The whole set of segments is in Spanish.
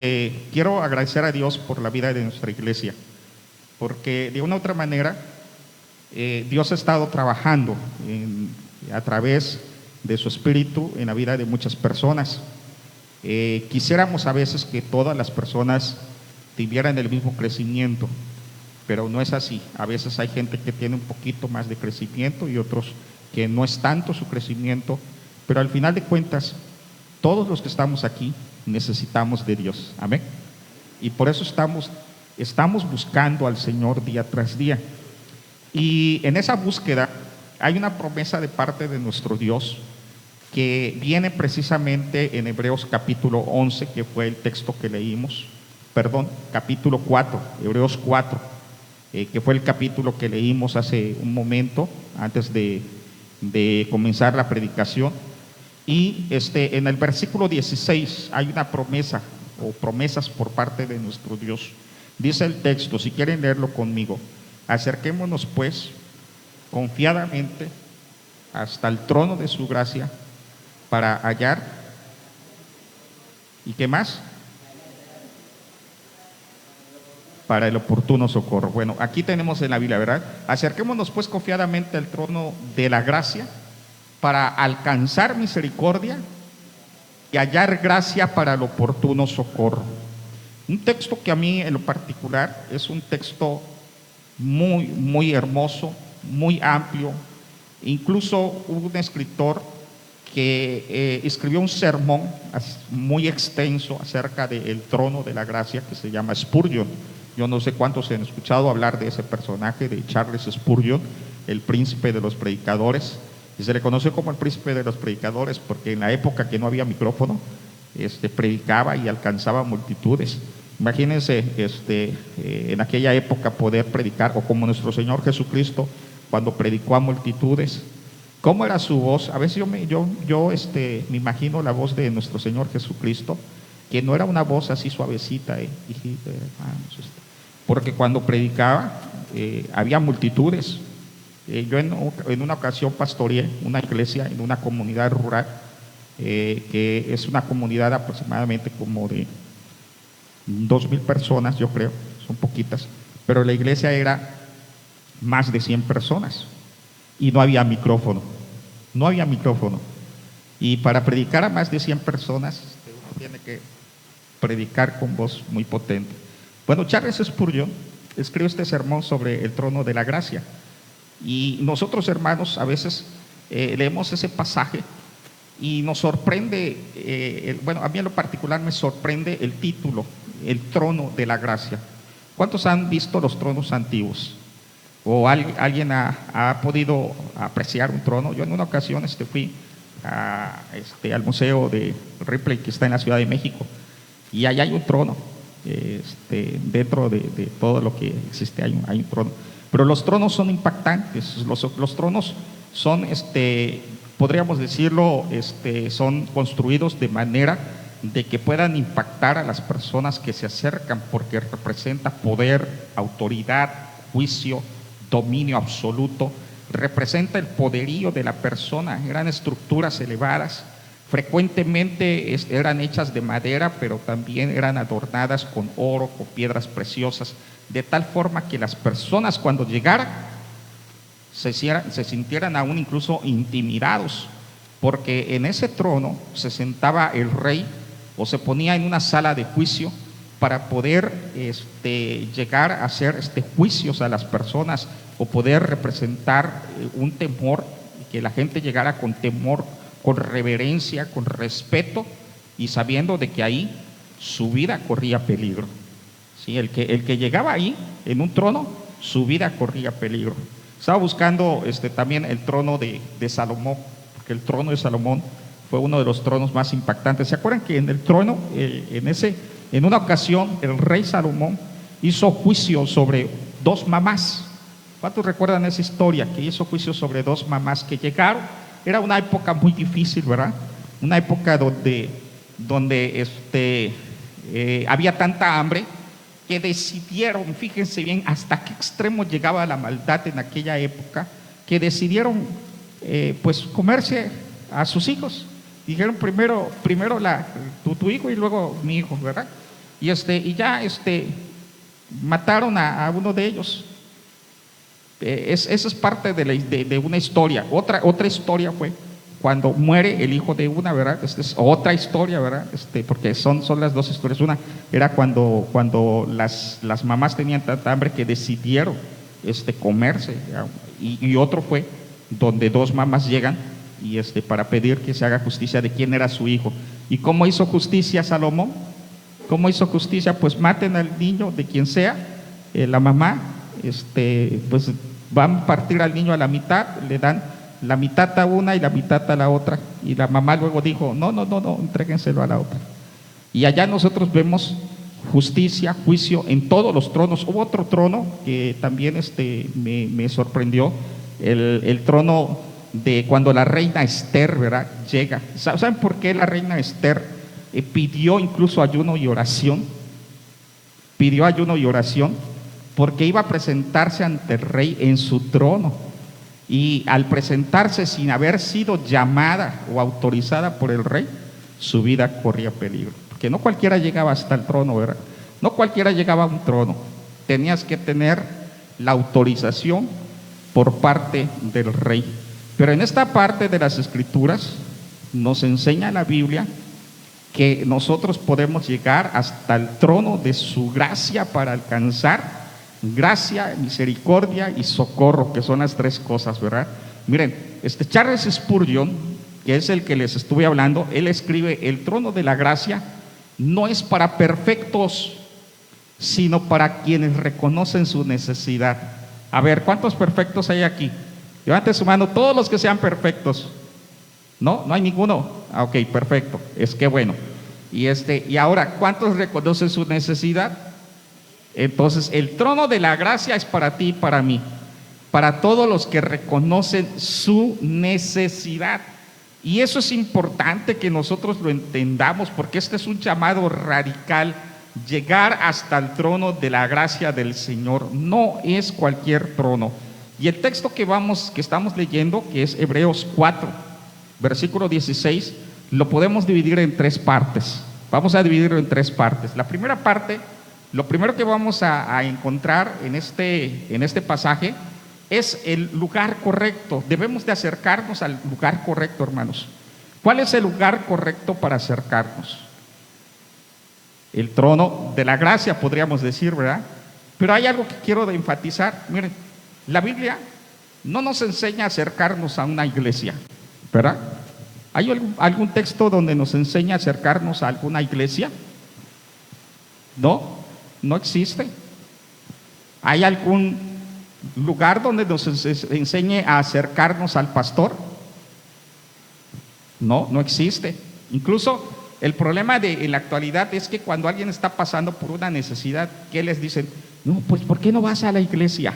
Quiero agradecer a Dios por la vida de nuestra iglesia, porque de una u otra manera Dios ha estado trabajando a través de su espíritu en la vida de muchas personas. Quisiéramos a veces que todas las personas tuvieran el mismo crecimiento, pero no es así. A veces hay gente que tiene un poquito más de crecimiento y otros que no es tanto su crecimiento, pero al final de cuentas, todos los que estamos aquí necesitamos de Dios. Amén. Y por eso estamos buscando al Señor día tras día. Y en esa búsqueda hay una promesa de parte de nuestro Dios que viene precisamente en Hebreos capítulo 11, que fue el texto que leímos, capítulo 4, Hebreos 4, que fue el capítulo que leímos hace un momento, antes de comenzar la predicación. Y en el versículo 16 hay una promesa o promesas por parte de nuestro Dios. Dice el texto, si quieren leerlo conmigo: acerquémonos pues confiadamente hasta el trono de su gracia para hallar, ¿y qué más? Para el oportuno socorro. Bueno, aquí tenemos en la Biblia, ¿verdad? Acerquémonos pues confiadamente al trono de la gracia para alcanzar misericordia y hallar gracia para el oportuno socorro. Un texto que a mí en lo particular es un texto muy, muy hermoso, muy amplio. Incluso hubo un escritor que escribió un sermón muy extenso acerca del trono de la gracia, que se llama Spurgeon. Yo no sé cuántos se han escuchado hablar de ese personaje, de Charles Spurgeon, el príncipe de los predicadores. Y se le conoce como el príncipe de los predicadores porque en la época que no había micrófono, predicaba y alcanzaba multitudes. Imagínense en aquella época poder predicar, o como nuestro Señor Jesucristo cuando predicó a multitudes. ¿Cómo era su voz? A veces me imagino la voz de nuestro Señor Jesucristo, que no era una voz así suavecita, porque cuando predicaba había multitudes. Yo en una ocasión pastoreé una iglesia en una comunidad rural, que es una comunidad aproximadamente como de 2,000 personas, yo creo, son poquitas, pero la iglesia era más de 100 personas y no había micrófono, y para predicar a más de 100 personas uno tiene que predicar con voz muy potente. Bueno, Charles Spurgeon escribió este sermón sobre el trono de la gracia. Y nosotros, hermanos, a veces leemos ese pasaje y nos sorprende, a mí en lo particular me sorprende el título, el trono de la gracia. ¿Cuántos han visto los tronos antiguos? ¿O alguien ha podido apreciar un trono? Yo en una ocasión fui al museo de Ripley, que está en la Ciudad de México, y allá hay un trono, dentro de todo lo que existe hay un trono. Pero los tronos son impactantes, los tronos son, podríamos decirlo, son construidos de manera de que puedan impactar a las personas que se acercan, porque representa poder, autoridad, juicio, dominio absoluto, representa el poderío de la persona. Eran estructuras elevadas, frecuentemente eran hechas de madera, pero también eran adornadas con oro, con piedras preciosas, de tal forma que las personas cuando llegaran se sintieran aún incluso intimidados, porque en ese trono se sentaba el rey o se ponía en una sala de juicio para poder llegar a hacer juicios a las personas, o poder representar un temor, que la gente llegara con temor, con reverencia, con respeto, y sabiendo de que ahí su vida corría peligro. ¿Sí? El que llegaba ahí en un trono, su vida corría peligro. Estaba buscando también el trono de Salomón, porque el trono de Salomón fue uno de los tronos más impactantes. ¿Se acuerdan que en el trono, en una ocasión, el rey Salomón hizo juicio sobre 2 mamás? ¿Cuántos recuerdan esa historia? Que hizo juicio sobre 2 mamás que llegaron. Era una época muy difícil, ¿verdad? Una época donde había tanta hambre que decidieron, fíjense bien hasta qué extremo llegaba la maldad en aquella época, que decidieron pues comerse a sus hijos. Dijeron primero tu hijo y luego mi hijo, ¿verdad? y ya mataron a uno de ellos. Esa es parte de una historia. Otra historia fue cuando muere el hijo de una, ¿verdad? Esta es otra historia, ¿verdad? Porque son las dos historias. Una era cuando las mamás tenían tanta hambre que decidieron comerse, y otro fue donde dos mamás llegan y para pedir que se haga justicia de quién era su hijo. ¿Y cómo hizo justicia Salomón? ¿Cómo hizo justicia? Pues maten al niño de quien sea, la mamá, pues van a partir al niño a la mitad, le dan la mitad a una y la mitad a la otra, y la mamá luego dijo, no, entréguenselo a la otra. Y allá nosotros vemos justicia, juicio en todos los tronos. Hubo otro trono que también me sorprendió, el trono de cuando la reina Esther, ¿verdad?, llega. ¿Saben por qué la reina Esther pidió incluso ayuno y oración? Pidió ayuno y oración porque iba a presentarse ante el rey en su trono, y al presentarse sin haber sido llamada o autorizada por el rey, su vida corría peligro, porque no cualquiera llegaba hasta el trono, ¿verdad? No cualquiera llegaba a un trono, tenías que tener la autorización por parte del rey. Pero en esta parte de las Escrituras nos enseña la Biblia que nosotros podemos llegar hasta el trono de su gracia para alcanzar gracia, misericordia y socorro, que son las tres cosas, ¿verdad? Miren, Charles Spurgeon, que es el que les estuve hablando, él escribe: el trono de la gracia no es para perfectos, sino para quienes reconocen su necesidad. A ver, ¿cuántos perfectos hay aquí? Levanten su mano todos los que sean perfectos. ¿No? ¿No hay ninguno? Ok, perfecto, es que bueno. Y ahora, ¿cuántos reconocen su necesidad? Entonces, el trono de la gracia es para ti y para mí, para todos los que reconocen su necesidad. Y eso es importante que nosotros lo entendamos, porque este es un llamado radical. Llegar hasta el trono de la gracia del Señor no es cualquier trono. Y el texto que estamos leyendo, que es Hebreos 4, versículo 16, lo podemos dividir en tres partes. Vamos a dividirlo en tres partes. La primera parte, lo primero que vamos a encontrar en este pasaje es el lugar correcto. Debemos de acercarnos al lugar correcto, hermanos. ¿Cuál es el lugar correcto para acercarnos? El trono de la gracia, podríamos decir, ¿verdad? Pero hay algo que quiero enfatizar. Miren, la Biblia no nos enseña a acercarnos a una iglesia, ¿verdad? ¿Hay algún texto donde nos enseña a acercarnos a alguna iglesia? No existe. ¿Hay algún lugar donde nos enseñe a acercarnos al pastor? No existe. Incluso el problema en la actualidad es que cuando alguien está pasando por una necesidad, ¿qué les dicen? No, pues ¿por qué no vas a la iglesia?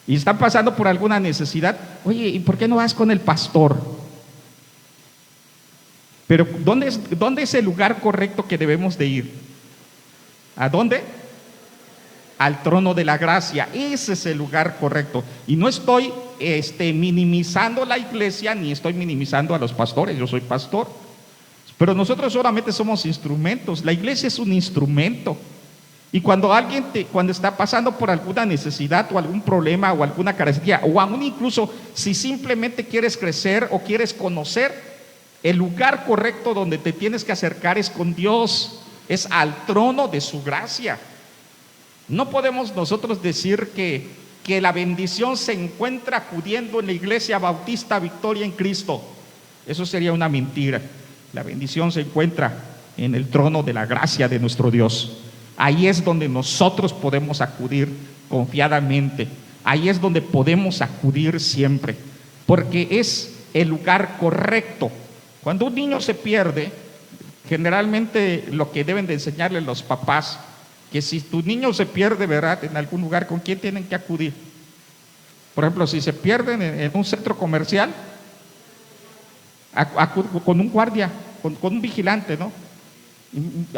Y están pasando por alguna necesidad. Oye, ¿y por qué no vas con el pastor? Pero ¿dónde es el lugar correcto que debemos de ir? ¿A dónde? Al trono de la gracia. Ese es el lugar correcto. Y no estoy minimizando la iglesia, ni estoy minimizando a los pastores. Yo soy pastor, pero nosotros solamente somos instrumentos. La iglesia es un instrumento. Y cuando cuando está pasando por alguna necesidad o algún problema o alguna carestía, o aún incluso si simplemente quieres crecer o quieres conocer, el lugar correcto donde te tienes que acercar es con Dios, es al trono de su gracia. No podemos nosotros decir que la bendición se encuentra acudiendo en la Iglesia Bautista Victoria en Cristo. Eso sería una mentira. La bendición se encuentra en el trono de la gracia de nuestro Dios. Ahí es donde nosotros podemos acudir confiadamente. Ahí es donde podemos acudir siempre, porque es el lugar correcto. Cuando un niño se pierde, generalmente lo que deben de enseñarle los papás, que si tu niño se pierde, ¿verdad?, en algún lugar, ¿con quién tienen que acudir? Por ejemplo, si se pierden en un centro comercial, con un guardia, con un vigilante, ¿no?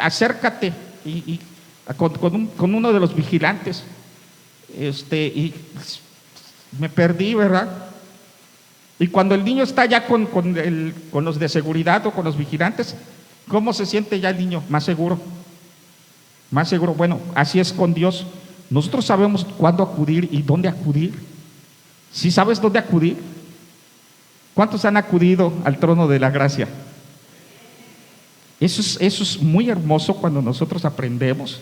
Acércate con uno de los vigilantes. Y me perdí, ¿verdad? Y cuando el niño está ya con los de seguridad o con los vigilantes, ¿Cómo se siente ya el niño? Más seguro. Más seguro. Bueno, así es con Dios. Nosotros sabemos cuándo acudir y dónde acudir. ¿Sí sabes dónde acudir? ¿Cuántos han acudido al trono de la gracia? Eso es muy hermoso cuando nosotros aprendemos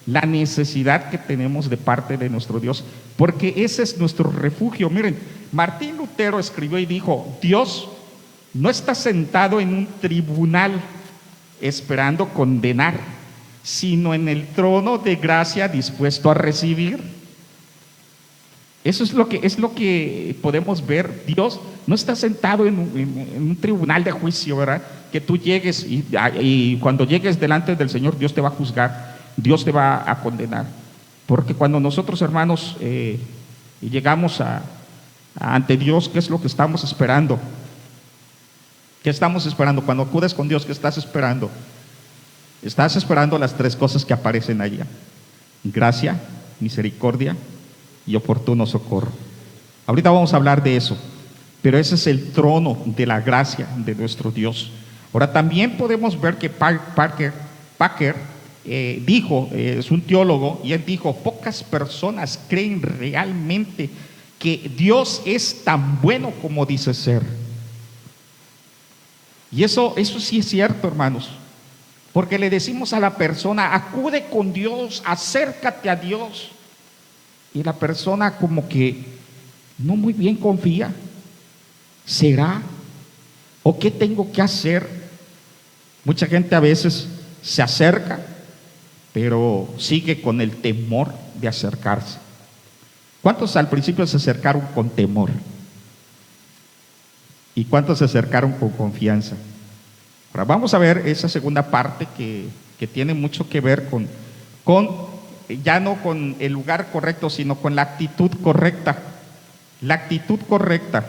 la necesidad que tenemos de parte de nuestro Dios, porque ese es nuestro refugio. Miren, Martín Lutero escribió y dijo: Dios no está sentado en un tribunal esperando condenar, sino en el trono de gracia dispuesto a recibir. Eso es lo que podemos ver. Dios no está sentado en un tribunal de juicio, ¿verdad? Que tú llegues y cuando llegues delante del Señor, Dios te va a juzgar, Dios te va a condenar. Porque cuando nosotros, hermanos, llegamos ante Dios, ¿qué es lo que estamos esperando? ¿Qué estamos esperando? Cuando acudes con Dios, ¿qué estás esperando? Estás esperando las tres cosas que aparecen allá: gracia, misericordia y oportuno socorro. Ahorita vamos a hablar de eso, pero ese es el trono de la gracia de nuestro Dios. Ahora también podemos ver que Packer dijo, es un teólogo, y él dijo: pocas personas creen realmente que Dios es tan bueno como dice ser. Y eso sí es cierto, hermanos, porque le decimos a la persona: acude con Dios, acércate a Dios, y la persona como que no muy bien confía. ¿Será? ¿O qué tengo que hacer? Mucha gente a veces se acerca, pero sigue con el temor de acercarse. ¿Cuántos al principio se acercaron con temor? ¿Y cuántos se acercaron con confianza? Ahora vamos a ver esa segunda parte que tiene mucho que ver con ya no con el lugar correcto, sino con la actitud correcta. La actitud correcta.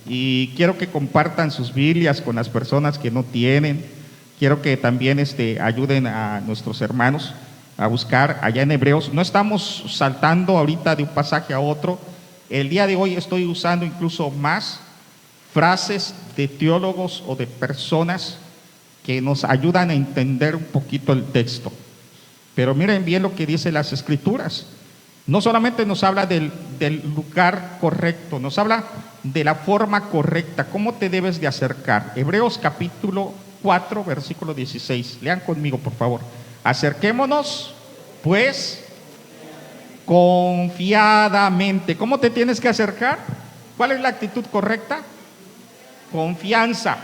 Y quiero que compartan sus Biblias con las personas que no tienen. Quiero que también ayuden a nuestros hermanos a buscar allá en Hebreos. No estamos saltando ahorita de un pasaje a otro. El día de hoy estoy usando incluso más frases de teólogos o de personas que nos ayudan a entender un poquito el texto. Pero miren bien lo que dice las Escrituras. No solamente nos habla del lugar correcto, nos habla de la forma correcta, cómo te debes de acercar. Hebreos capítulo 4, versículo 16. Lean conmigo, por favor. Acerquémonos, pues, confiadamente. ¿Cómo te tienes que acercar? ¿Cuál es la actitud correcta? Confianza.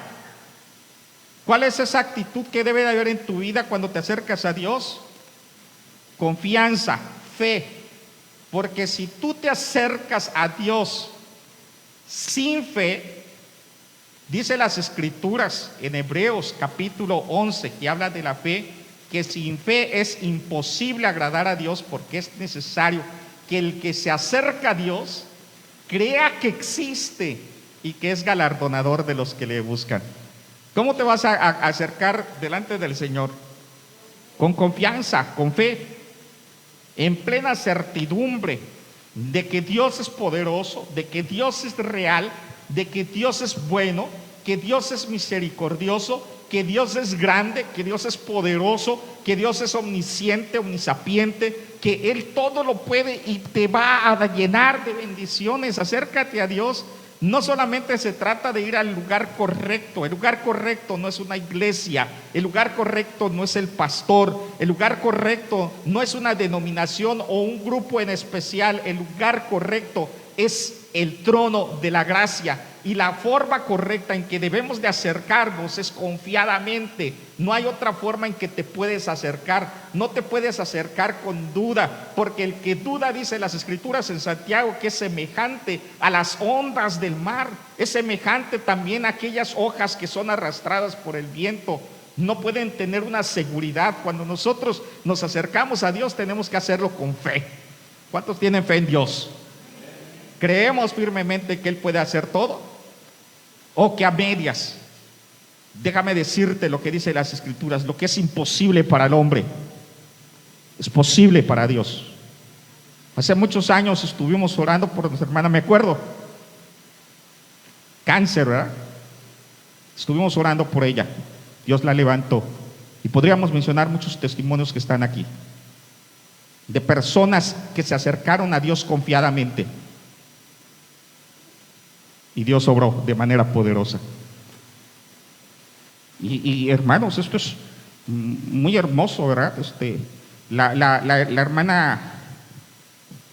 ¿Cuál es esa actitud que debe de haber en tu vida cuando te acercas a Dios? Confianza, fe. Porque si tú te acercas a Dios sin fe, dice las Escrituras en Hebreos capítulo 11, que habla de la fe, que sin fe es imposible agradar a Dios, porque es necesario que el que se acerca a Dios crea que existe y que es galardonador de los que le buscan. ¿Cómo te vas a acercar delante del Señor? Con confianza, con fe, en plena certidumbre de que Dios es poderoso, de que Dios es real, de que Dios es bueno, que Dios es misericordioso, que Dios es grande, que Dios es poderoso, que Dios es omnisciente, omnisapiente, que Él todo lo puede y te va a llenar de bendiciones. Acércate a Dios. No solamente se trata de ir al lugar correcto. El lugar correcto no es una iglesia, el lugar correcto no es el pastor, el lugar correcto no es una denominación o un grupo en especial. El lugar correcto es el trono de la gracia, y la forma correcta en que debemos de acercarnos es confiadamente. No hay otra forma en que te puedes acercar. No te puedes acercar con duda, porque el que duda, dice las Escrituras en Santiago, que es semejante a las ondas del mar, es semejante también a aquellas hojas que son arrastradas por el viento. No pueden tener una seguridad. Cuando nosotros nos acercamos a Dios, tenemos que hacerlo con fe. ¿Cuántos tienen fe en Dios? ¿Creemos firmemente que Él puede hacer todo? ¿O que a medias? Déjame decirte lo que dice las Escrituras: lo que es imposible para el hombre es posible para Dios. Hace muchos años estuvimos orando por nuestra hermana, me acuerdo, cáncer, ¿verdad? Estuvimos orando por ella, Dios la levantó. Y podríamos mencionar muchos testimonios que están aquí, de personas que se acercaron a Dios confiadamente y Dios obró de manera poderosa. Y hermanos, esto es muy hermoso, ¿verdad? La hermana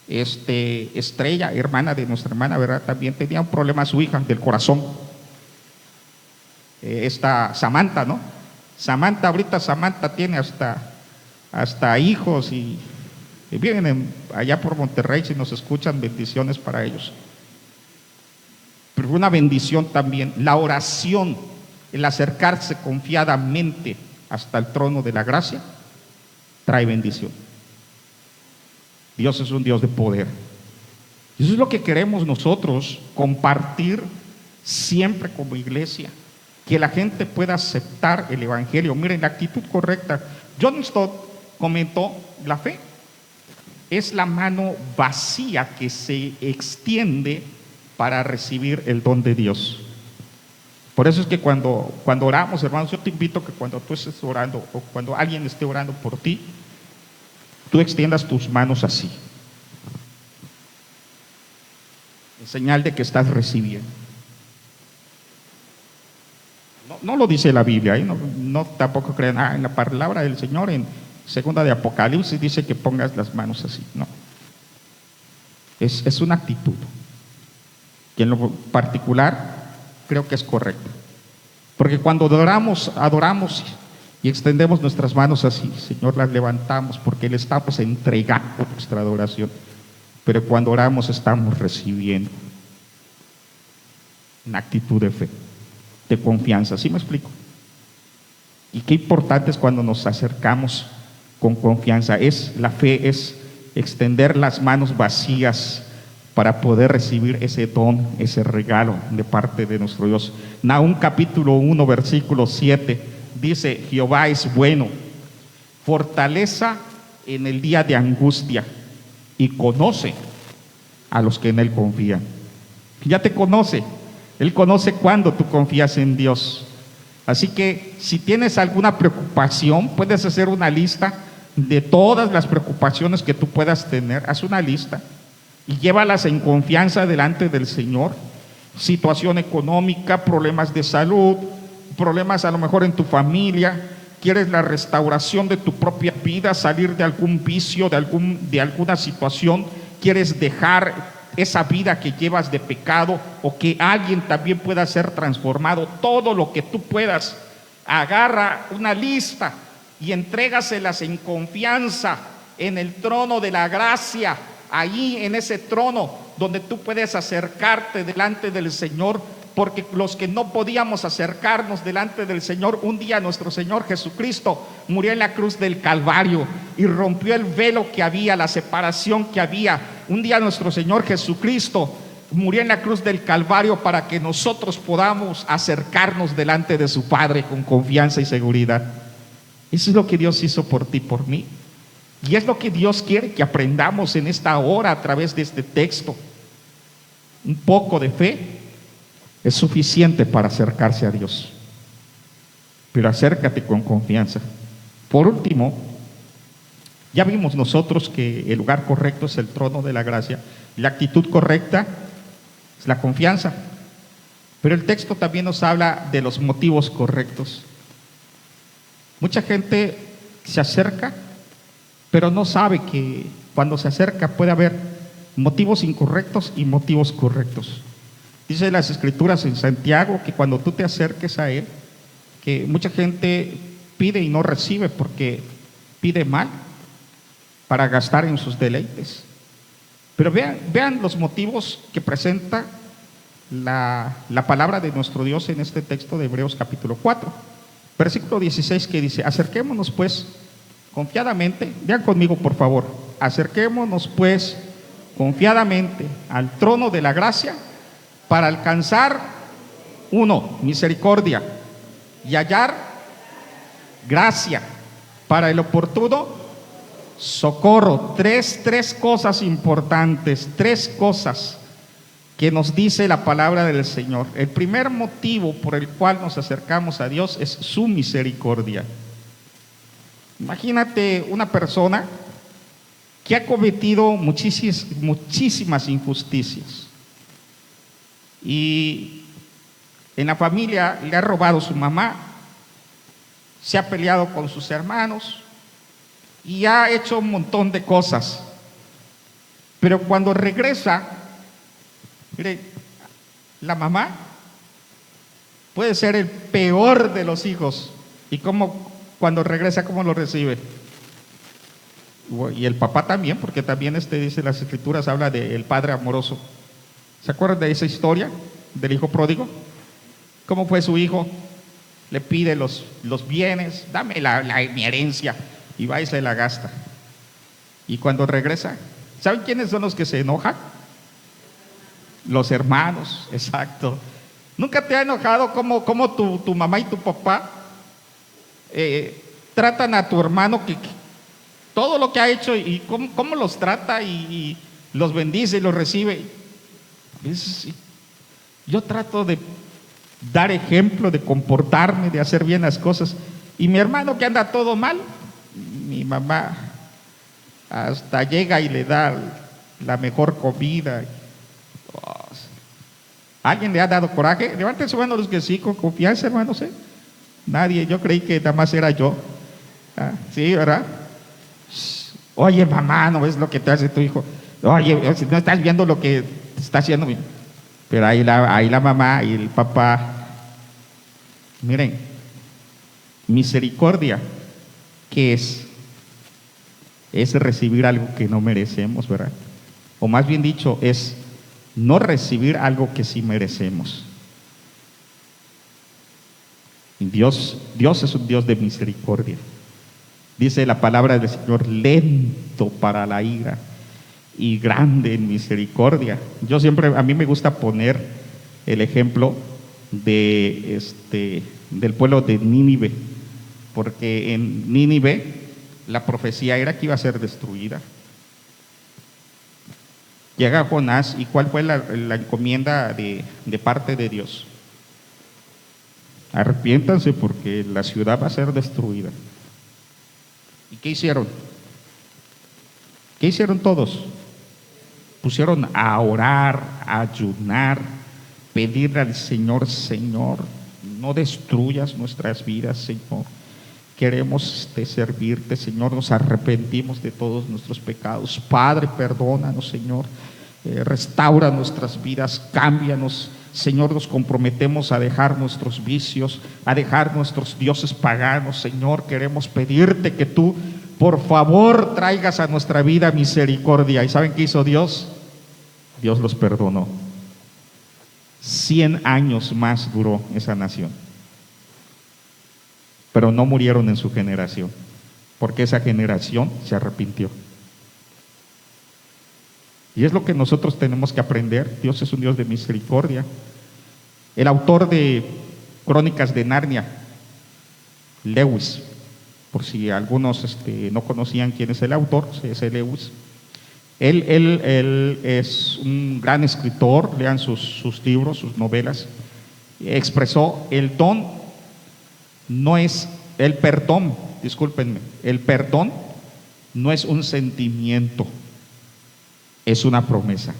Estrella, hermana de nuestra hermana, ¿verdad? También tenía un problema su hija del corazón. Esta Samantha, ¿no? Samantha tiene hasta hijos y viven allá por Monterrey. Si nos escuchan, bendiciones para ellos. Pero una bendición también la oración, el acercarse confiadamente hasta el trono de la gracia, trae bendición. Dios es un Dios de poder. Y eso es lo que queremos nosotros compartir siempre como iglesia, que la gente pueda aceptar el evangelio. Miren, la actitud correcta. John Stott comentó: la fe es la mano vacía que se extiende para recibir el don de Dios. Por eso es que cuando oramos, hermanos, yo te invito a que cuando tú estés orando o cuando alguien esté orando por ti, tú extiendas tus manos así, en señal de que estás recibiendo. No lo dice la Biblia, ¿eh? No tampoco crean, en la palabra del Señor en segunda de Apocalipsis dice que pongas las manos así. No, es una actitud que en lo particular creo que es correcta, porque cuando adoramos y extendemos nuestras manos así, Señor, las levantamos porque le estamos entregando nuestra adoración, pero cuando oramos estamos recibiendo una actitud de fe, de confianza. ¿Sí me explico? Y qué importante es cuando nos acercamos con confianza. La fe es extender las manos vacías para poder recibir ese don, ese regalo de parte de nuestro Dios. Nahum capítulo 1 versículo 7 dice: Jehová es bueno, fortaleza en el día de angustia, y conoce a los que en él confían. Ya te conoce. Él conoce cuando tú confías en Dios. Así que si tienes alguna preocupación, puedes hacer una lista de todas las preocupaciones que tú puedas tener. Haz una lista y llévalas en confianza delante del Señor. Situación económica, problemas de salud, problemas a lo mejor en tu familia, quieres la restauración de tu propia vida, salir de algún vicio, de alguna situación, quieres dejar esa vida que llevas de pecado, o que alguien también pueda ser transformado. Todo lo que tú puedas, agarra una lista y entrégaselas en confianza en el trono de la gracia, ahí en ese trono donde tú puedes acercarte delante del Señor, porque los que no podíamos acercarnos delante del Señor, un día nuestro Señor Jesucristo murió en la cruz del Calvario y rompió el velo que había, la separación que había. Un día nuestro Señor Jesucristo murió en la cruz del Calvario para que nosotros podamos acercarnos delante de su Padre con confianza y seguridad. Eso es lo que Dios hizo por ti, por mí. Y es lo que Dios quiere que aprendamos en esta hora a través de este texto. Un poco de fe es suficiente para acercarse a Dios, pero acércate con confianza. Por último, ya vimos nosotros que el lugar correcto es el trono de la gracia, la actitud correcta es la confianza, pero el texto también nos habla de los motivos correctos. Mucha gente se acerca, pero no sabe que cuando se acerca puede haber motivos incorrectos y motivos correctos. Dice las Escrituras en Santiago que cuando tú te acerques a Él, que mucha gente pide y no recibe porque pide mal para gastar en sus deleites. Pero vean los motivos que presenta la palabra de nuestro Dios en este texto de Hebreos capítulo 4, versículo 16, que dice: acerquémonos pues confiadamente, vean conmigo por favor, acerquémonos pues confiadamente al trono de la gracia para alcanzar, 1, misericordia, y hallar gracia para el oportuno socorro. Tres cosas importantes, tres cosas que nos dice la palabra del Señor. El primer motivo por el cual nos acercamos a Dios es su misericordia. Imagínate una persona que ha cometido muchísimas injusticias y en la familia le ha robado su mamá, se ha peleado con sus hermanos y ha hecho un montón de cosas. Pero cuando regresa, mire, la mamá puede ser el peor de los hijos. ¿Y cuando regresa, cómo lo recibe? Y el papá también, porque también dice las escrituras, habla del padre amoroso. ¿Se acuerdan de esa historia del hijo pródigo? ¿Cómo fue su hijo? Le pide los bienes, dame mi herencia, y va y se la gasta. Y cuando regresa, ¿saben quiénes son los que se enojan? Los hermanos, exacto. ¿Nunca te ha enojado cómo tu mamá y tu papá tratan a tu hermano, que todo lo que ha hecho y cómo los trata y los bendice y los recibe? Yo trato de dar ejemplo, de comportarme, de hacer bien las cosas, y mi hermano que anda todo mal, mi mamá hasta llega y le da la mejor comida. ¿Alguien le ha dado coraje? Levanten su mano los que sí, con confianza, hermanos. Nadie, yo creí que nada más era yo. Sí, ¿verdad? Oye, mamá, ¿no ves lo que te hace tu hijo? Oye, no estás viendo lo que te está haciendo. Pero ahí la mamá y el papá. Miren, misericordia, ¿qué es? Es recibir algo que no merecemos, ¿verdad? O más bien dicho, es no recibir algo que sí merecemos. Dios es un Dios de misericordia. Dice la palabra del Señor, lento para la ira y grande en misericordia. A mí me gusta poner el ejemplo del pueblo de Nínive, porque en Nínive la profecía era que iba a ser destruida. Llega Jonás, y ¿cuál fue la encomienda de parte de Dios? Arrepiéntanse porque la ciudad va a ser destruida. ¿Y qué hicieron? ¿Qué hicieron todos? Pusieron a orar, a ayunar, pedirle al Señor, Señor, no destruyas nuestras vidas, Señor. Queremos servirte, Señor, nos arrepentimos de todos nuestros pecados. Padre, perdónanos, Señor, restaura nuestras vidas, cámbianos, Señor. Nos comprometemos a dejar nuestros vicios, a dejar nuestros dioses paganos, Señor. Queremos pedirte que tú, por favor, traigas a nuestra vida misericordia. ¿Y saben qué hizo Dios? Dios los perdonó. 100 años más duró esa nación. Pero no murieron en su generación, porque esa generación se arrepintió. Y es lo que nosotros tenemos que aprender. Dios es un Dios de misericordia. El autor de Crónicas de Narnia, Lewis, por si algunos no conocían quién es el autor, C.S. Lewis. Él es un gran escritor, lean sus libros, sus novelas. Expresó el don. No es el perdón, discúlpenme, el perdón no es un sentimiento, es una promesa.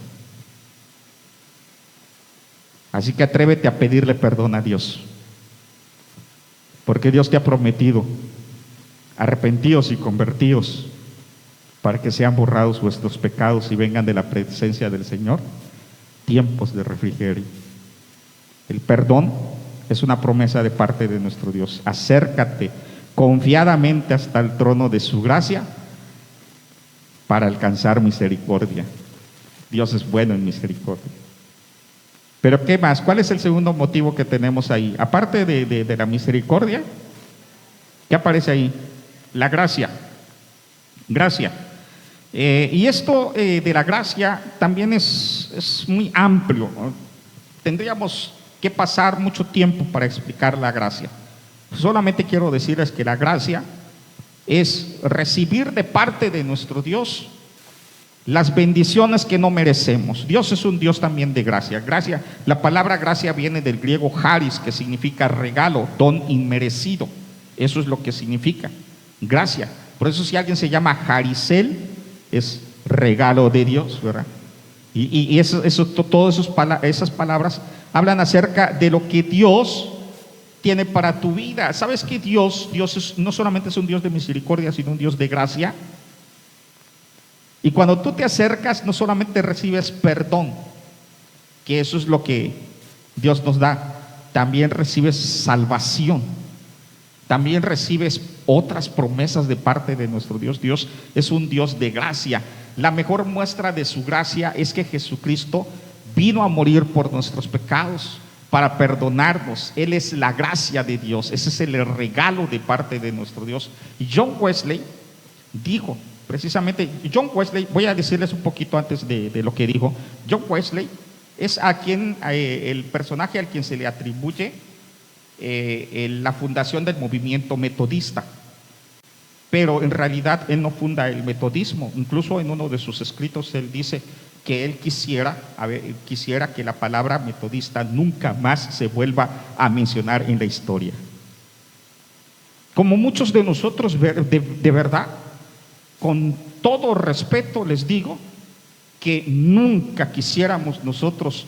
Así que atrévete a pedirle perdón a Dios, porque Dios te ha prometido: arrepentíos y convertíos para que sean borrados vuestros pecados y vengan de la presencia del Señor tiempos de refrigerio. El perdón es una promesa de parte de nuestro Dios. Acércate confiadamente hasta el trono de su gracia para alcanzar misericordia. Dios es bueno en misericordia. Pero ¿qué más? ¿Cuál es el segundo motivo que tenemos ahí? Aparte de la misericordia, ¿qué aparece ahí? La gracia. Gracia. Y esto de la gracia también es muy amplio, ¿no? Tendríamos que pasar mucho tiempo para explicar la gracia. Solamente quiero decirles que la gracia es recibir de parte de nuestro Dios las bendiciones que no merecemos. Dios es un Dios también de gracia. Gracia, la palabra gracia viene del griego charis, que significa regalo, don inmerecido. Eso es lo que significa. gracia. Por eso si alguien se llama Jaricel, es regalo de Dios, ¿verdad? Y todas esas palabras hablan acerca de lo que Dios tiene para tu vida. ¿Sabes que Dios no solamente es un Dios de misericordia, sino un Dios de gracia? Y cuando tú te acercas, no solamente recibes perdón, que eso es lo que Dios nos da, también recibes salvación, también recibes otras promesas de parte de nuestro Dios. Dios es un Dios de gracia. La mejor muestra de su gracia es que Jesucristo vino a morir por nuestros pecados, para perdonarnos. Él es la gracia de Dios, ese es el regalo de parte de nuestro Dios. Y John Wesley dijo, precisamente, John Wesley, voy a decirles un poquito antes de lo que dijo. John Wesley es el personaje al quien se le atribuye la fundación del movimiento metodista, pero en realidad él no funda el metodismo. Incluso en uno de sus escritos él dice que él quisiera que la palabra metodista nunca más se vuelva a mencionar en la historia. Como muchos de nosotros, de verdad, con todo respeto les digo que nunca quisiéramos nosotros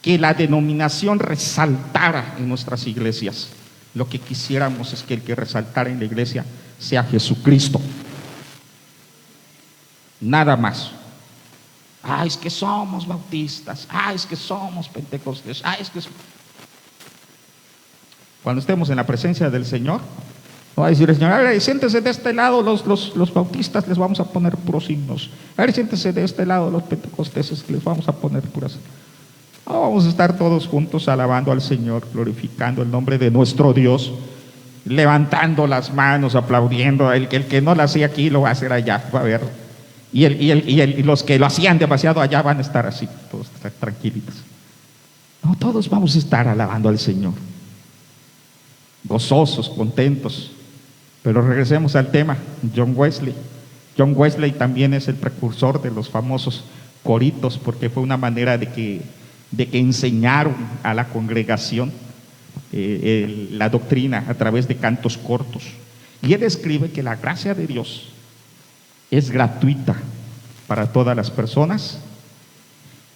que la denominación resaltara en nuestras iglesias. Lo que quisiéramos es que el que resaltara en la iglesia sea Jesucristo. Nada más. Es que somos bautistas, es que somos pentecostés, Cuando estemos en la presencia del Señor, va a decir el Señor: a ver, siéntese de este lado los bautistas, les vamos a poner puros himnos. A ver, siéntese de este lado los pentecosteses, les vamos a poner puras. Vamos a estar todos juntos alabando al Señor, glorificando el nombre de nuestro Dios, levantando las manos, aplaudiendo. El que no lo hacía aquí lo va a hacer allá, va a ver. Y los que lo hacían demasiado allá van a estar así, todos tranquilitos. No, todos vamos a estar alabando al Señor, gozosos, contentos. Pero regresemos al tema. John Wesley también es el precursor de los famosos coritos, porque fue una manera de que enseñaron a la congregación la doctrina a través de cantos cortos. Y él escribe que la gracia de Dios es gratuita para todas las personas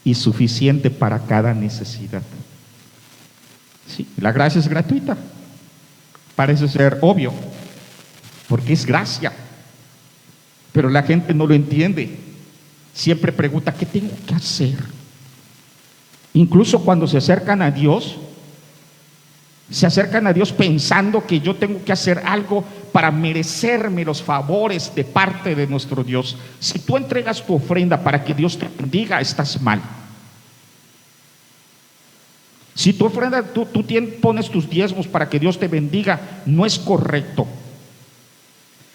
y suficiente para cada necesidad. Sí, la gracia es gratuita. Parece ser obvio, porque es gracia, pero la gente no lo entiende. Siempre pregunta: ¿qué tengo que hacer? Incluso cuando se acercan a Dios pensando que yo tengo que hacer algo para merecerme los favores de parte de nuestro Dios. Si tú entregas tu ofrenda para que Dios te bendiga, estás mal. Si tu ofrenda, tú pones tus diezmos para que Dios te bendiga, no es correcto.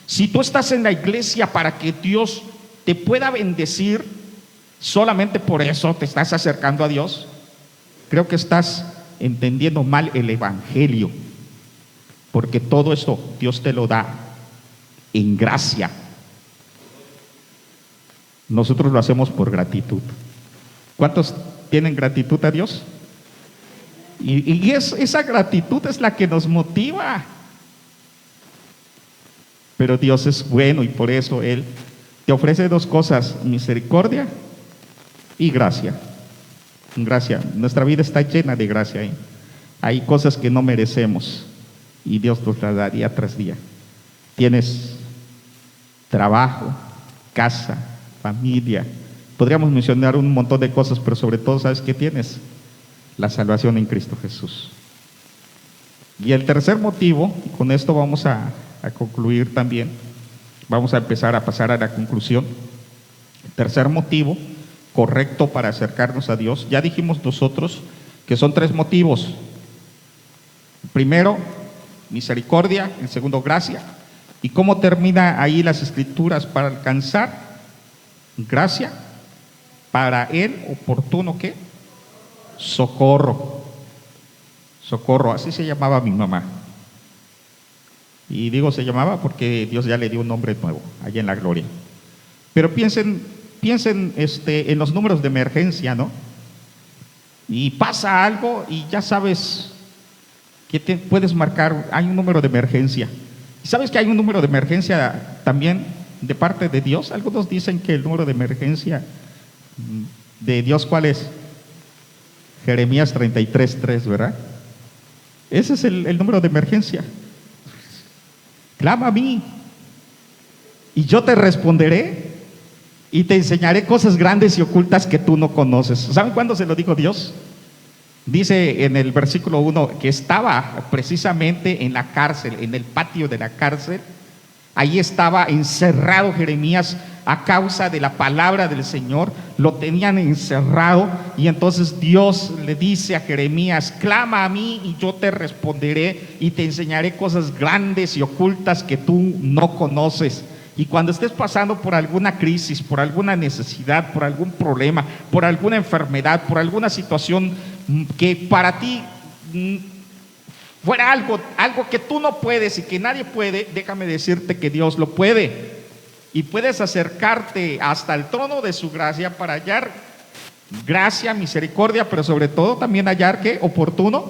Si tú estás en la iglesia para que Dios te pueda bendecir, solamente por eso te estás acercando a Dios, creo que estás entendiendo mal el evangelio, porque todo esto Dios te lo da en gracia. Nosotros lo hacemos por gratitud. ¿Cuántos tienen gratitud a Dios? Y esa gratitud es la que nos motiva. Pero Dios es bueno y por eso Él te ofrece dos cosas: misericordia y gracia. Gracia, nuestra vida está llena de gracia. Hay cosas que no merecemos y Dios nos las da día tras día. Tienes trabajo, casa, familia. Podríamos mencionar un montón de cosas, pero sobre todo, ¿sabes qué tienes? La salvación en Cristo Jesús. Y el tercer motivo, y con esto vamos a concluir también, vamos a empezar a pasar a la conclusión. El tercer motivo correcto para acercarnos a Dios, ya dijimos nosotros que son tres motivos. Primero, misericordia. En segundo, gracia. ¿Y cómo termina ahí las escrituras? Para alcanzar gracia, para el oportuno ¿qué? Socorro. Así se llamaba mi mamá. Y digo se llamaba porque Dios ya le dio un nombre nuevo allá en la gloria. Pero piensen en los números de emergencia, ¿no? Y pasa algo y ya sabes que puedes marcar, hay un número de emergencia. ¿Y sabes que hay un número de emergencia también de parte de Dios? Algunos dicen que el número de emergencia de Dios, ¿cuál es? Jeremías 33:3, ¿verdad? Ese es el número de emergencia. Clama a mí y yo te responderé y te enseñaré cosas grandes y ocultas que tú no conoces. ¿Saben cuándo se lo dijo Dios? Dice en el versículo 1 que estaba precisamente en la cárcel, en el patio de la cárcel. Ahí estaba encerrado Jeremías a causa de la palabra del Señor. Lo tenían encerrado y entonces Dios le dice a Jeremías: clama a mí y yo te responderé y te enseñaré cosas grandes y ocultas que tú no conoces. Y cuando estés pasando por alguna crisis, por alguna necesidad, por algún problema, por alguna enfermedad, por alguna situación que para ti fuera algo que tú no puedes y que nadie puede, déjame decirte que Dios lo puede. Y puedes acercarte hasta el trono de su gracia para hallar gracia, misericordia, pero sobre todo también hallar ¿qué? Oportuno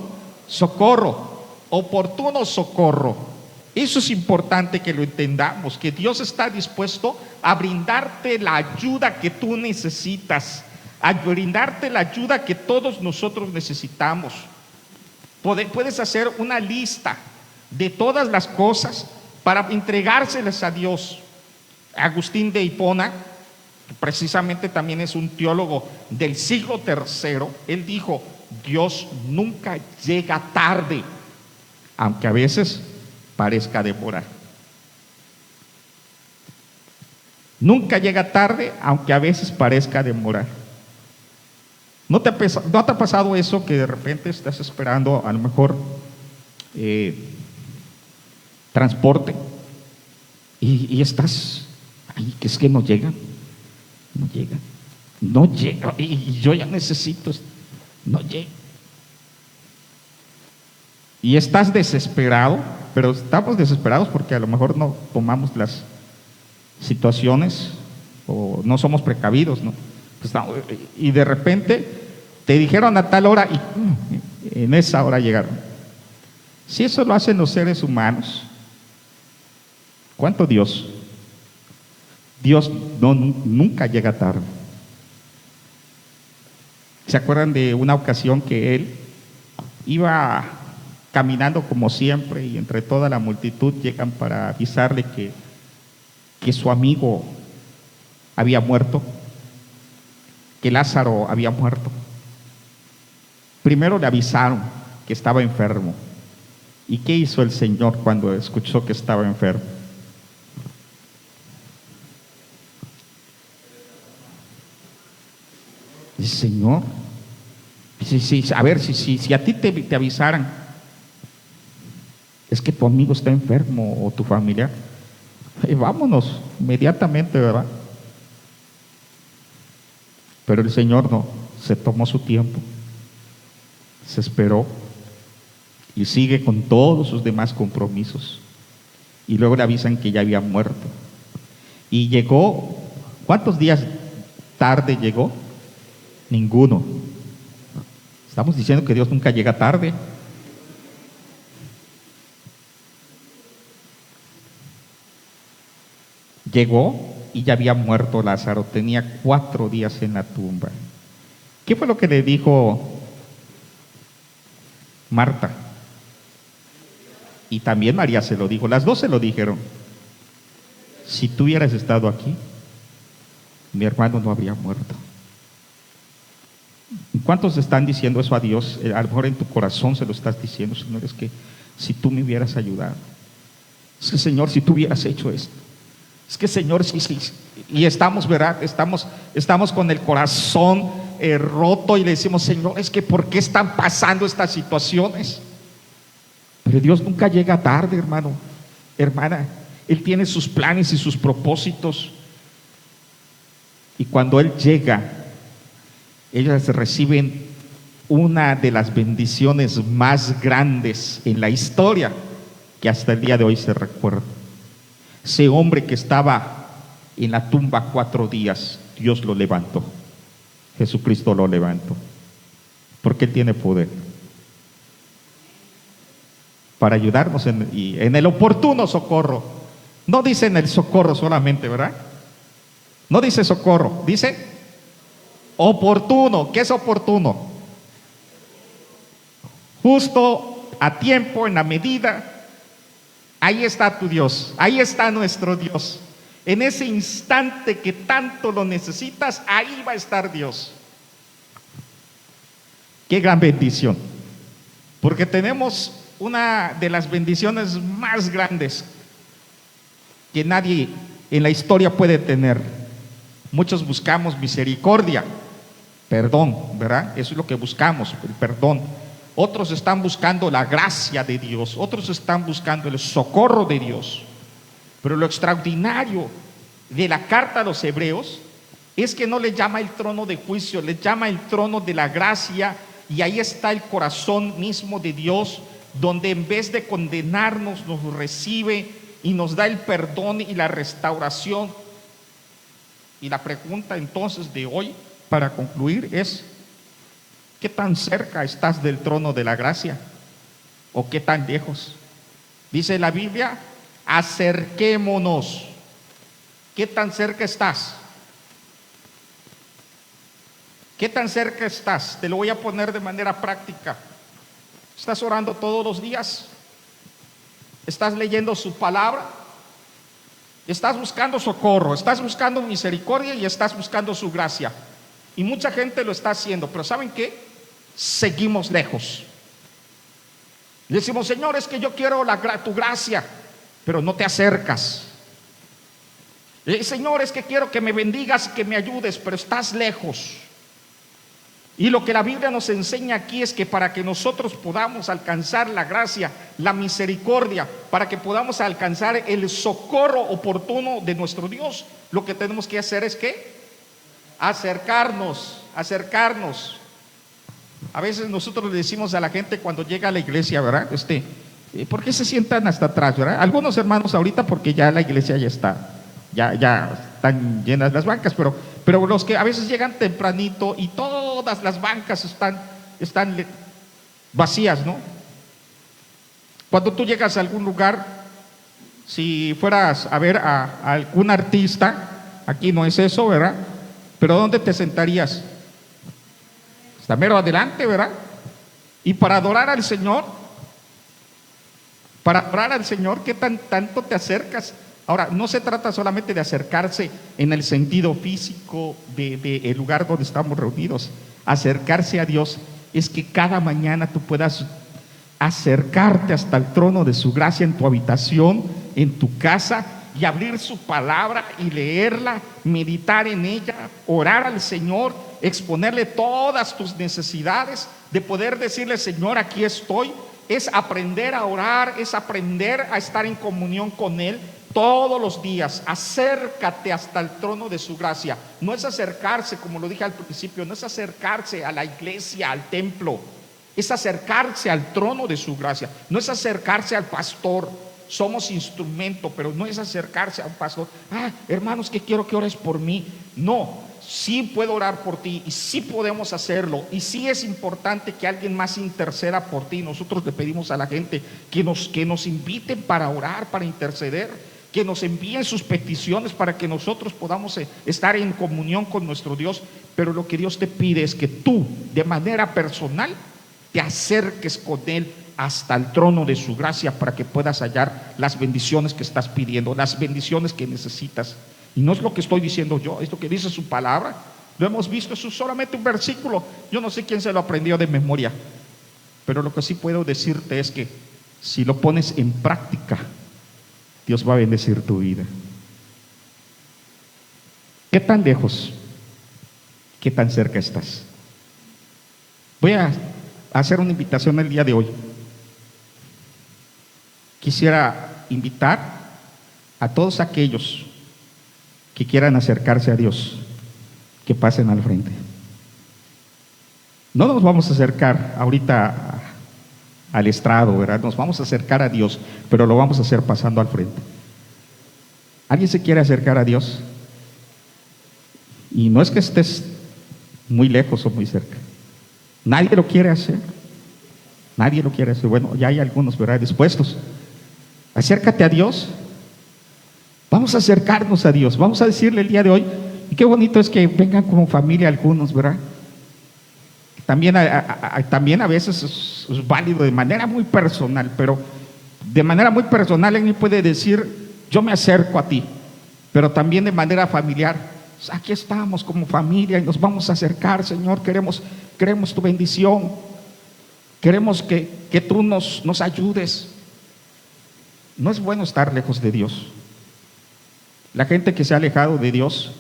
socorro. Oportuno socorro. Eso es importante que lo entendamos, que Dios está dispuesto a brindarte la ayuda que tú necesitas, a brindarte la ayuda que todos nosotros necesitamos. Puedes hacer una lista de todas las cosas para entregárselas a Dios. Agustín de Hipona, que precisamente también es un teólogo del siglo III, él dijo: Dios nunca llega tarde, aunque a veces parezca demorar. Nunca llega tarde, aunque a veces parezca demorar. ¿No te ha pasado eso que de repente estás esperando a lo mejor transporte y estás ahí, que es que no llega y yo ya necesito, no llega? Y estás desesperado, pero estamos desesperados porque a lo mejor no tomamos las situaciones o no somos precavidos, ¿no? Y de repente te dijeron a tal hora y en esa hora llegaron. Si eso lo hacen los seres humanos, ¿cuánto Dios? Dios nunca llega tarde. ¿Se acuerdan de una ocasión que él iba caminando como siempre y entre toda la multitud llegan para avisarle que su amigo había muerto, que Lázaro había muerto? Primero le avisaron que estaba enfermo. ¿Y qué hizo el Señor cuando escuchó que estaba enfermo? Dice: Señor, a ver, si a ti te avisaran, es que tu amigo está enfermo o tu familiar, vámonos inmediatamente, ¿verdad? Pero el Señor no, se tomó su tiempo, se esperó y sigue con todos sus demás compromisos. Y luego le avisan que ya había muerto. Y llegó, ¿cuántos días tarde llegó? Ninguno. Estamos diciendo que Dios nunca llega tarde. Llegó y ya había muerto Lázaro, tenía 4 días en la tumba. ¿Qué fue lo que le dijo Marta? Y también María se lo dijo, las dos se lo dijeron: si tú hubieras estado aquí, mi hermano no habría muerto. ¿Cuántos están diciendo eso a Dios? A lo mejor en tu corazón se lo estás diciendo: Señor, es que si tú me hubieras ayudado, es que Señor, si tú hubieras hecho esto, es que Señor, sí. Y estamos, ¿verdad? Estamos con el corazón roto y le decimos: Señor, es que ¿por qué están pasando estas situaciones? Pero Dios nunca llega tarde, hermano, hermana. Él tiene sus planes y sus propósitos. Y cuando Él llega, ellas reciben una de las bendiciones más grandes en la historia que hasta el día de hoy se recuerda. Ese hombre que estaba en la tumba 4 días, Dios lo levantó. Jesucristo lo levantó, porque Él tiene poder para ayudarnos en el oportuno socorro. No dice en el socorro solamente, ¿verdad? No dice socorro, dice oportuno. ¿Qué es oportuno? Justo, a tiempo, en la medida. Ahí está tu Dios, ahí está nuestro Dios. En ese instante que tanto lo necesitas, ahí va a estar Dios. Qué gran bendición, porque tenemos una de las bendiciones más grandes que nadie en la historia puede tener. Muchos buscamos misericordia, perdón, ¿verdad? Eso es lo que buscamos, el perdón. Otros están buscando la gracia de Dios, otros están buscando el socorro de Dios. Pero lo extraordinario de la carta a los Hebreos es que no le llama el trono de juicio, le llama el trono de la gracia, y ahí está el corazón mismo de Dios, donde en vez de condenarnos nos recibe y nos da el perdón y la restauración. Y la pregunta entonces de hoy, para concluir, es: ¿qué tan cerca estás del trono de la gracia? ¿O qué tan lejos? Dice la Biblia: acerquémonos. ¿Qué tan cerca estás? ¿Qué tan cerca estás? Te lo voy a poner de manera práctica. ¿Estás orando todos los días? ¿Estás leyendo su palabra? ¿Estás buscando socorro? ¿Estás buscando misericordia? Y estás buscando su gracia. Y mucha gente lo está haciendo, pero ¿saben qué? Seguimos lejos. Le decimos: Señor, es que yo quiero tu gracia, pero no te acercas. Señor, es que quiero que me bendigas y que me ayudes, pero estás lejos. Y lo que la Biblia nos enseña aquí es que para que nosotros podamos alcanzar la gracia, la misericordia, para que podamos alcanzar el socorro oportuno de nuestro Dios, lo que tenemos que hacer es ¿qué? Acercarnos. A veces nosotros le decimos a la gente cuando llega a la iglesia, ¿verdad? ¿Por qué se sientan hasta atrás, verdad? Algunos hermanos ahorita porque ya la iglesia ya está, ya están llenas las bancas, pero los que a veces llegan tempranito y todas las bancas están vacías, ¿no? Cuando tú llegas a algún lugar, si fueras a ver a algún artista, aquí no es eso, ¿verdad? Pero ¿dónde te sentarías? Está mero adelante, ¿verdad? Y para adorar al Señor, ¿qué tanto te acercas? Ahora, no se trata solamente de acercarse en el sentido físico del lugar donde estamos reunidos. Acercarse a Dios es que cada mañana tú puedas acercarte hasta el trono de su gracia en tu habitación, en tu casa, y abrir su palabra y leerla, meditar en ella, orar al Señor, exponerle todas tus necesidades, de poder decirle: Señor, aquí estoy. Es aprender a orar, es aprender a estar en comunión con Él todos los días. Acércate hasta el trono de su gracia. No es acercarse, como lo dije al principio, no es acercarse a la iglesia, al templo, es acercarse al trono de su gracia. No es acercarse al pastor. Somos instrumento, pero no es acercarse a un pastor: hermanos, que quiero que ores por mí. No, sí puedo orar por ti y sí podemos hacerlo, y sí es importante que alguien más interceda por ti. Nosotros le pedimos a la gente que nos inviten para orar, para interceder, que nos envíen sus peticiones para que nosotros podamos estar en comunión con nuestro Dios. Pero lo que Dios te pide es que tú, de manera personal, te acerques con Él hasta el trono de su gracia, para que puedas hallar las bendiciones que estás pidiendo, las bendiciones que necesitas. Y no es lo que estoy diciendo yo, es lo que dice su palabra. Lo hemos visto, eso es solamente un versículo. Yo no sé quién se lo aprendió de memoria, pero lo que sí puedo decirte es que si lo pones en práctica, Dios va a bendecir tu vida. ¿Qué tan lejos? ¿Qué tan cerca estás? Voy a hacer una invitación el día de hoy. Quisiera invitar a todos aquellos que quieran acercarse a Dios, que pasen al frente. No nos vamos a acercar ahorita al estrado, ¿verdad? Nos vamos a acercar a Dios, pero lo vamos a hacer pasando al frente. ¿Alguien se quiere acercar a Dios? Y no es que estés muy lejos o muy cerca. Nadie lo quiere hacer. Nadie lo quiere hacer. Bueno, ya hay algunos, ¿verdad?, dispuestos. Acércate a Dios. Vamos a acercarnos a Dios. Vamos a decirle el día de hoy. Y qué bonito es que vengan como familia algunos, ¿verdad? También a veces es válido de manera muy personal, pero de manera muy personal alguien puede decir, yo me acerco a ti, pero también de manera familiar, aquí estamos como familia y nos vamos a acercar, Señor, queremos tu bendición, queremos que tú nos ayudes. No es bueno estar lejos de Dios. La gente que se ha alejado de Dios,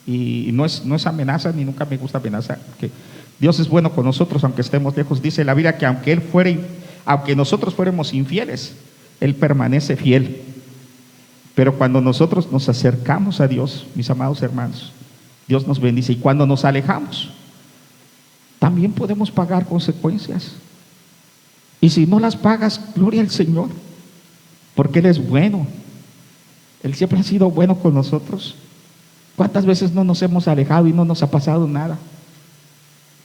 y no es amenaza, ni nunca me gusta amenazar, que Dios es bueno con nosotros aunque estemos lejos. Dice la Biblia que aunque nosotros fuéramos infieles, Él permanece fiel. Pero cuando nosotros nos acercamos a Dios, mis amados hermanos, Dios nos bendice. Y cuando nos alejamos, también podemos pagar consecuencias. Y si no las pagas, gloria al Señor, porque Él es bueno. Él siempre ha sido bueno con nosotros. ¿Cuántas veces no nos hemos alejado y no nos ha pasado nada?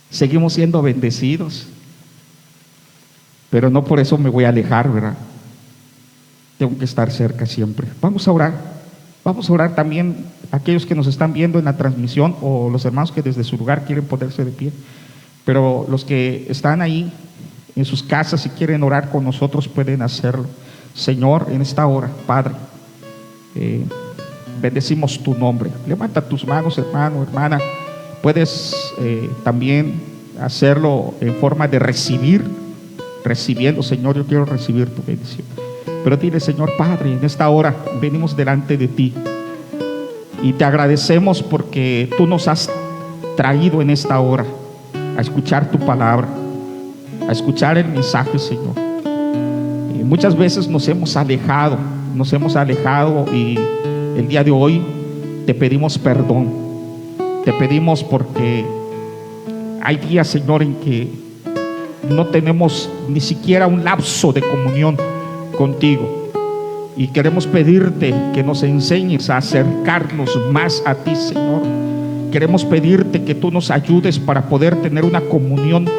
Seguimos siendo bendecidos, pero no por eso me voy a alejar, ¿verdad? Tengo que estar cerca siempre. Vamos a orar también aquellos que nos están viendo en la transmisión o los hermanos que desde su lugar quieren ponerse de pie, pero los que están ahí en sus casas y quieren orar con nosotros pueden hacerlo. Señor, en esta hora, Padre, bendecimos tu nombre. Levanta tus manos, hermano, hermana. Puedes también hacerlo en forma de recibiendo, Señor, yo quiero recibir tu bendición. Pero dile, Señor Padre, en esta hora venimos delante de ti y te agradecemos porque tú nos has traído en esta hora a escuchar tu palabra, a escuchar el mensaje, Señor. Y muchas veces nos hemos alejado y el día de hoy te pedimos perdón. Te pedimos porque hay días, Señor, en que no tenemos ni siquiera un lapso de comunión contigo. Y queremos pedirte que nos enseñes a acercarnos más a ti, Señor. Queremos pedirte que tú nos ayudes para poder tener una comunión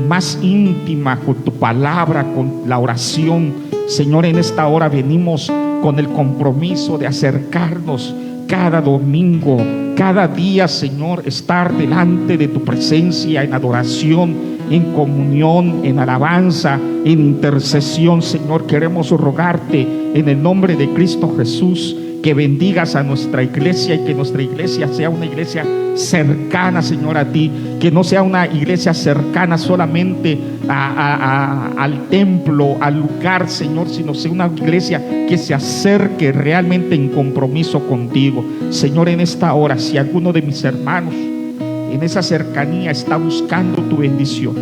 más íntima con tu palabra, con la oración. Señor, en esta hora venimos con el compromiso de acercarnos cada domingo, cada día, Señor, estar delante de tu presencia en adoración, en comunión, en alabanza, en intercesión. Señor, queremos rogarte en el nombre de Cristo Jesús que bendigas a nuestra iglesia y que nuestra iglesia sea una iglesia cercana, Señor, a ti, que no sea una iglesia cercana solamente al templo, al lugar, Señor, sino sea una iglesia que se acerque realmente en compromiso contigo. Señor, en esta hora, si alguno de mis hermanos en esa cercanía está buscando tu bendición,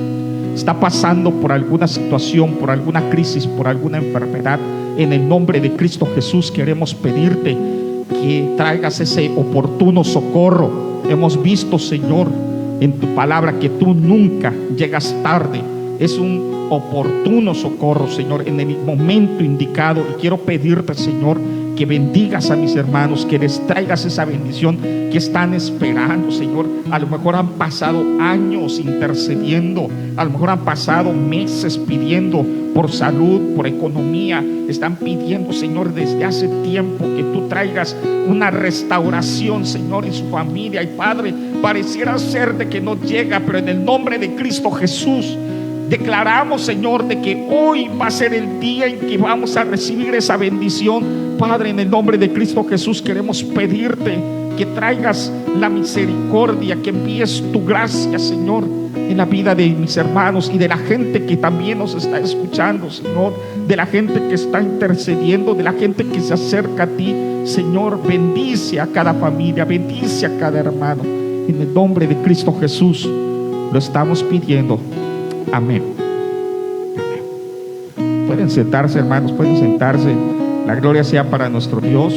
está pasando por alguna situación, por alguna crisis, por alguna enfermedad, en el nombre de Cristo Jesús queremos pedirte que traigas ese oportuno socorro. Hemos visto, Señor, en tu palabra que tú nunca llegas tarde. Es un oportuno socorro, Señor, en el momento indicado. Y quiero pedirte, Señor, que bendigas a mis hermanos, que les traigas esa bendición que están esperando, Señor. A lo mejor han pasado años intercediendo, a lo mejor han pasado meses pidiendo por salud, por economía. Están pidiendo, Señor, desde hace tiempo que tú traigas una restauración, Señor, en su familia. Y Padre, pareciera ser de que no llega, pero en el nombre de Cristo Jesús declaramos, Señor, de que hoy va a ser el día en que vamos a recibir esa bendición. Padre, en el nombre de Cristo Jesús queremos pedirte que traigas la misericordia, que envíes tu gracia, Señor, en la vida de mis hermanos y de la gente que también nos está escuchando, Señor, de la gente que está intercediendo, de la gente que se acerca a ti. Señor, bendice a cada familia, bendice a cada hermano. En el nombre de Cristo Jesús lo estamos pidiendo. Amén. Pueden sentarse, hermanos, pueden sentarse. La gloria sea para nuestro Dios.